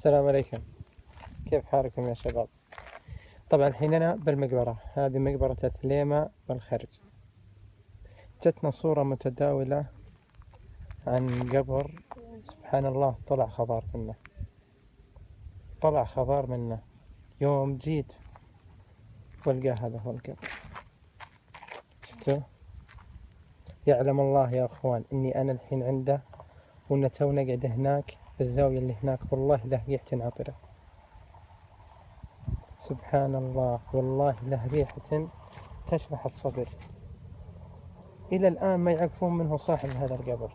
السلام عليكم، كيف حالكم يا شباب؟ طبعا الحين أنا بالمقبرة، هذه مقبرة الثليمة بالخرج. جتنا صورة متداولة عن قبر، سبحان الله طلع خبر منه. يوم جيت والقى هذا هو القبر. شفتوه؟ يعلم الله يا أخوان إني أنا الحين عنده، وإن تو نقعد هناك في الزاوية اللي هناك، والله له ريحة عطرة. سبحان الله، والله له ريحة تشرح الصدر. إلى الآن ما يعرفون من هو صاحب هذا القبر،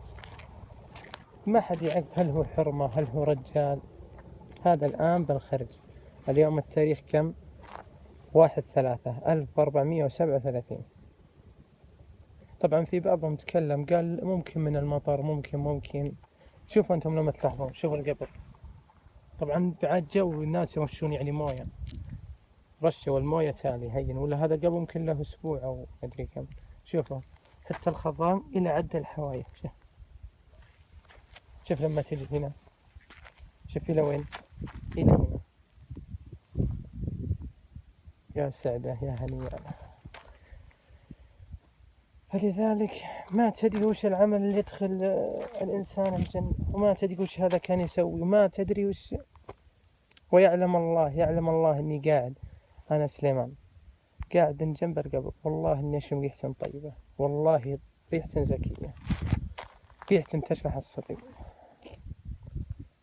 ما حد يعرف هل هو حرمة هل هو رجال. هذا الآن بالخرج. اليوم التاريخ كم؟ 1/3/1437. طبعا في بعضهم تكلم قال ممكن من المطر، ممكن. شوفوا أنتم لما تلاحظون، شوفوا القبر. طبعا بعد جو الناس يرشون يعني موية، رشوا الموية تالي هين، ولا هذا قبل ممكن له أسبوع أو مدري كم. شوفوا حتى الخضام إلى عد الحوايف. شوف لما تجي هنا، شوف إلى وين، إلى هنا. يا سعده يا هنيئا. فلذلك ما تدري وش العمل اللي يدخل الإنسان الجنة، وما تدري وش هذا كان يسوي، وما تدري وش. ويعلم الله إني قاعد، أنا سليمان قاعد جنب القبر، والله إني أشم ريحة طيبة، والله ريحة زكية، ريحة تشرح الصدر.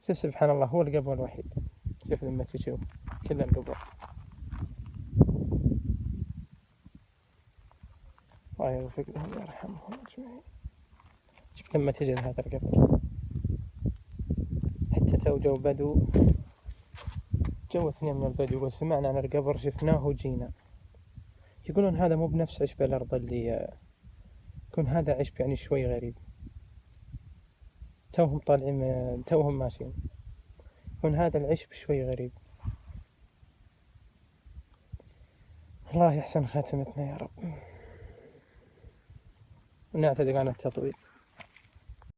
شوف سبحان الله، هو القبر الوحيد. شوف لما تشوف كل القبور. الله يغفر لهم ويرحمهم أجمعين. شوف لما تجي لهذا القبر، حتى تو جو بدو، جو اثنين من البدو يقول سمعنا عن القبر شفناه وجينا. يقولون هذا مو بنفس عشب الأرض اللي يكون، هذا عشب يعني شوي غريب. توهم طالعين توهم ماشيين، يكون هذا العشب شوي غريب. الله يحسن خاتمتنا يا رب، ونعتذر عن التطويل.